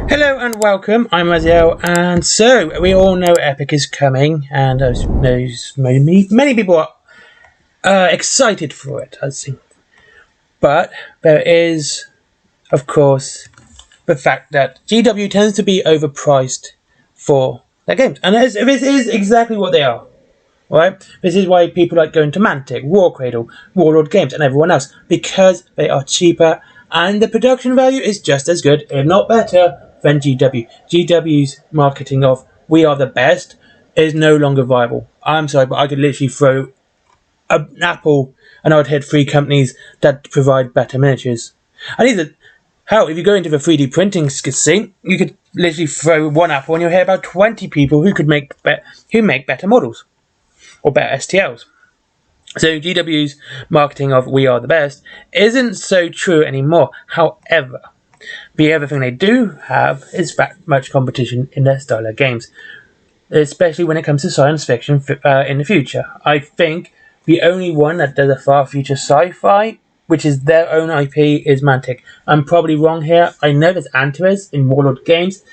Hello and welcome, I'm Raziel, and so we all know Epic is coming, and as many people are excited for it, I think. But there is, of course, the fact that GW tends to be overpriced for their games, and this is exactly what they are. Right? This is why people like going to Mantic, Warcradle, Warlord Games, and everyone else, because they are cheaper and the production value is just as good, if not better, than GW. GW's marketing of "we are the best" is no longer viable. I'm sorry, but I could literally throw an apple and I would hit 3 companies that provide better miniatures. And either hell, if you go into the 3D printing scene, you could literally throw one apple and you'll hear about 20 people who could make better models or better STLs. So GW's marketing of "we are the best" isn't so true anymore. However, the other thing they do have is that much competition in their style of games, especially when it comes to science fiction in the future. I think the only one that does a far future sci-fi, which is their own IP, is Mantic. I'm probably wrong here. I know there's Antares in Warlord Games,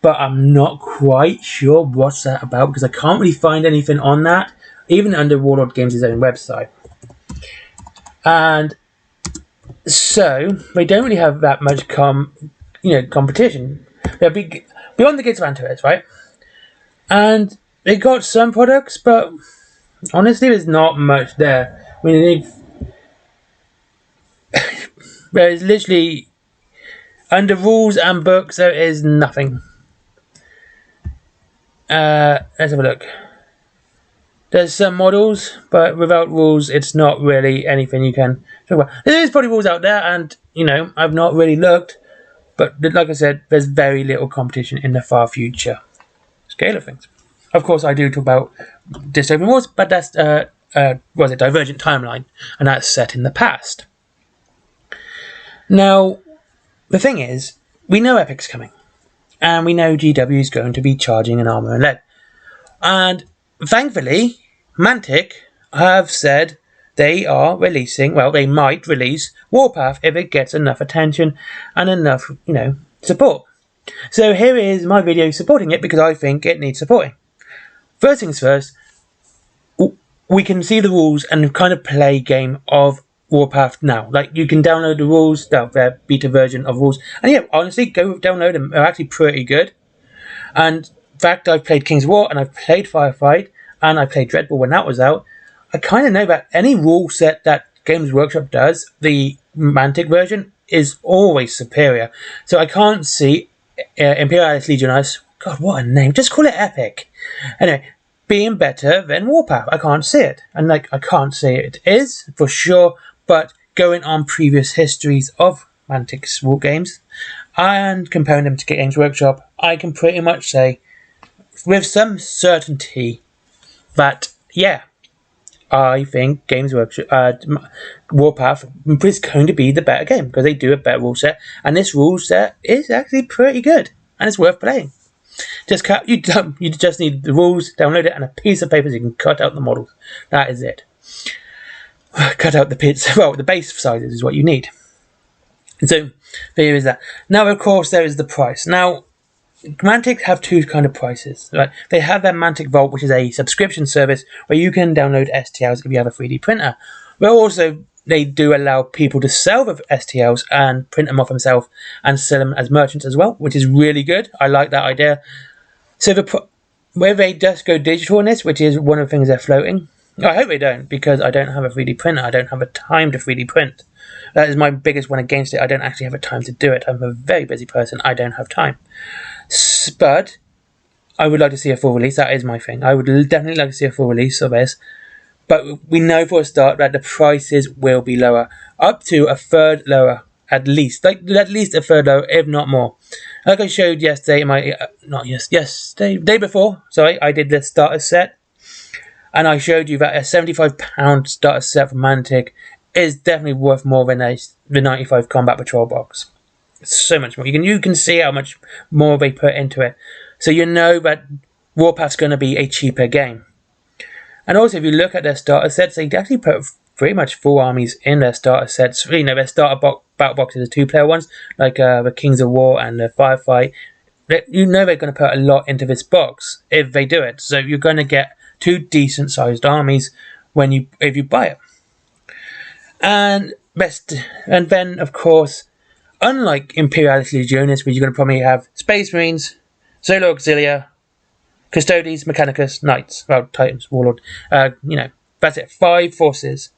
but I'm not quite sure what's that about because I can't really find anything on that, even under Warlord Games' own website. And so they don't really have that much competition. They're big beyond the gates of Antares, right? And they got some products, but honestly, there's not much there. I mean, there's literally under rules and books there is nothing. Let's have a look. There's some models, but without rules, it's not really anything you can talk about. There is probably rules out there, and I've not really looked, but like I said, there's very little competition in the far future scale of things. Of course, I do talk about Dystopian Wars, but that's Divergent Timeline, and that's set in the past. Now, the thing is, we know Epic's coming. And we know GW is going to be charging an armour and lead. And thankfully, Mantic have said they are releasing, they might release Warpath if it gets enough attention and enough, support. So here is my video supporting it because I think it needs supporting. First things first, we can see the rules and kind of play game of Warpath now. Like, you can download the rules, their beta version of rules, and yeah, honestly, go download them. They're actually pretty good. And in fact, I've played King's War, and I've played Firefight, and I played Dreadball when that was out. I kind of know that any rule set that Games Workshop does, the Mantic version is always superior. So I can't see Imperialis Legionis, God, what a name, just call it Epic. Anyway, being better than Warpath. I can't see it. And I can't say it is, for sure, but going on previous histories of Mantic's war games and comparing them to Games Workshop, I can pretty much say with some certainty that, yeah, I think Games Workshop, Warpath is going to be the better game because they do a better rule set, and this rule set is actually pretty good and it's worth playing. You just need the rules, download it, and a piece of paper so you can cut out the models. That is it. Cut out the bits. Well, the base sizes is what you need. And so there is that. Now, of course, there is the price. Now, Mantic have 2 kind of prices. Right? They have their Mantic Vault, which is a subscription service where you can download STLs if you have a 3D printer. But also, they do allow people to sell the STLs and print them off themselves and sell them as merchants as well, which is really good. I like that idea. So where they just go digital on this, which is one of the things they're floating, I hope they don't, because I don't have a 3D printer. I don't have a time to 3D print. That is my biggest one against it. I don't actually have a time to do it. I'm a very busy person. I don't have time. But I would like to see a full release. That is my thing. I would definitely like to see a full release of this. But we know for a start that the prices will be lower. Up to a third lower, at least. At least a third lower, if not more. Like I showed yesterday, day before, sorry, I did the starter set. And I showed you that a £75 starter set for Mantic is definitely worth more than the 95 Combat Patrol box. It's so much more. You can see how much more they put into it. So you know that Warpath's going to be a cheaper game. And also, if you look at their starter sets, they actually put pretty much full armies in their starter sets. Their starter battle boxes are 2-player ones, like the Kings of War and the Firefight. They're going to put a lot into this box if they do it. So you're going to get 2 decent sized armies if you buy it. And then of course, unlike Imperialis Legionis, where you're going to probably have Space Marines, Solar Auxilia, Custodes, Mechanicus, Knights, Titans, Warlord. That's it. 5 forces,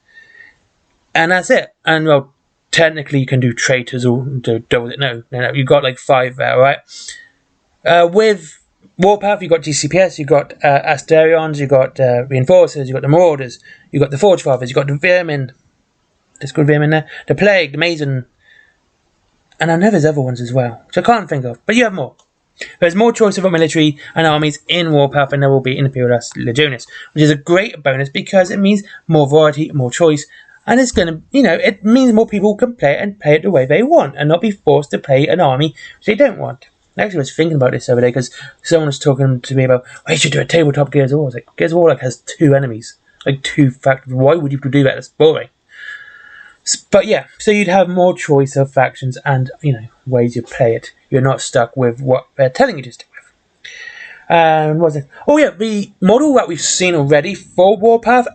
and that's it. And technically you can do traitors or double it. No. You've got like 5 there, right? With Warpath, you've got GCPS, you've got Asterions, you've got Reinforcers, you've got the Marauders, you've got the Forge Fathers, you've got the Vermin. There's good Vermin there. The Plague, the Mason, and I know there's other ones as well, which I can't think of. But you have more. There's more choice of military and armies in Warpath than there will be in Imperialis Legionis, which is a great bonus because it means more variety, more choice, and it's going to, it means more people can play it and play it the way they want and not be forced to play an army which they don't want. I actually was thinking about this the other day because someone was talking to me about, you should do a tabletop Gears of War. I was like, Gears of War has 2 enemies, 2 factions. Why would you do that? That's boring. But yeah, so you'd have more choice of factions and, ways you play it. You're not stuck with what they're telling you to stick with. And what was it? Oh yeah, the model that we've seen already for Warpath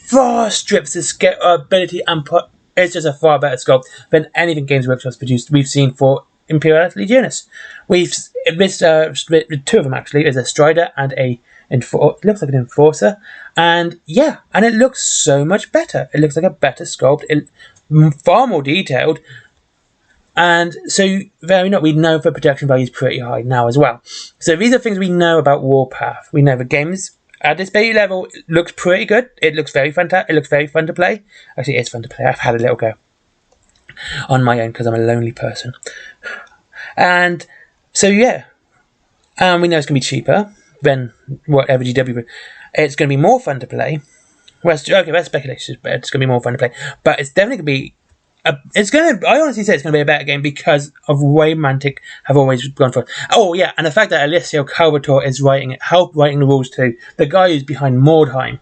far strips its ability and it's just a far better sculpt than anything Games Workshop's produced we've seen for Imperialis Legionis. We've split with 2 of them actually. There's a Strider and it looks like an Enforcer, and it looks so much better. It looks like a better sculpt, far more detailed, and so we know the protection value is pretty high now as well. So these are things we know about Warpath. We know the games at this beta level it looks pretty good. It looks very fantastic. It looks very fun to play. Actually, it's fun to play. I've had a little go on my own because I'm a lonely person, and so we know it's going to be cheaper than whatever GW. It's going to be more fun to play. Well, that's speculation, but it's going to be more fun to play. But it's definitely going to be. I honestly say it's going to be a better game because of the way Mantic have always gone for it. Oh yeah, and the fact that Alessio Calvatore is helped writing the rules too. The guy who's behind Mordheim.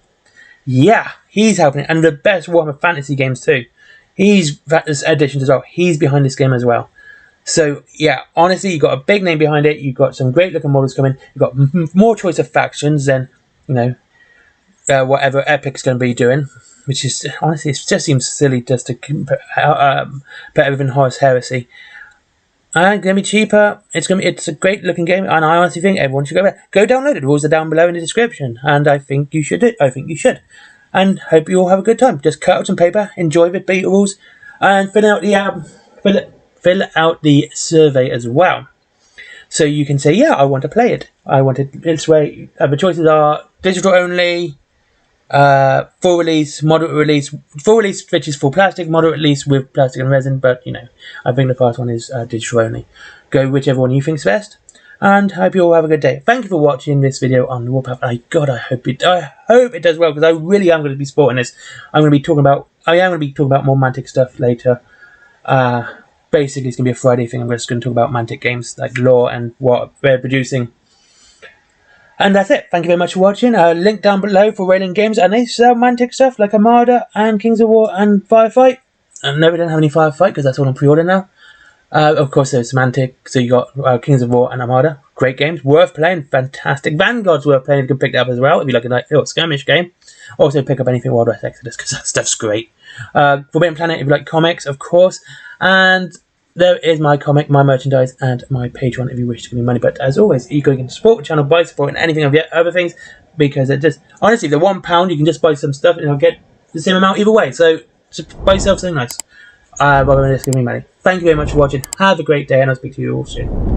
Yeah, he's helping it, and the best Warhammer Fantasy games too. He's this edition as well. He's behind this game as well. So yeah, honestly, you've got a big name behind it. You've got some great looking models coming. You've got more choice of factions than whatever Epic's going to be doing. Which is honestly, it just seems silly just to put everything Horus Heresy. And going to be cheaper. It's a great looking game, and I honestly think everyone should go there. Go download it. The rules are down below in the description, and I think you should do it. I think you should, and hope you all have a good time. Just cut out some paper, enjoy the beta rules, and fill out the survey as well, so you can say, I want to play it. I want it this way. The choices are digital only, full release, moderate release. Full release, which is full plastic, moderate release with plastic and resin. But I think the first one is digital only. Go whichever one you think's best, and hope you all have a good day. Thank you for watching this video on Warpath. I hope it does well because I really am going to be supporting this. I am going to be talking about more Mantic stuff later. Basically, it's going to be a Friday thing. I'm just going to talk about Mantic games, like lore and what they're producing. And that's it. Thank you very much for watching. Link down below for Wayland games, and they sell Mantic stuff like Armada and Kings of War and Firefight. And no, we don't have any Firefight because that's all on pre-order now. Of course, there's Mantic. So you got Kings of War and Armada. Great games, worth playing, fantastic. Vanguard's worth playing. You can pick that up as well if you like a skirmish game. Also, pick up anything Wild West Exodus because that stuff's great. Forbidden Planet if you like comics, of course. And there is my comic, my merchandise, and my Patreon if you wish to give me money. But as always, you can support the channel by supporting anything of the other things, because it just, honestly, the £1 you can just buy some stuff and I'll get the same amount either way. So just buy yourself something nice rather than just giving me money. Thank you very much for watching. Have a great day, and I'll speak to you all soon.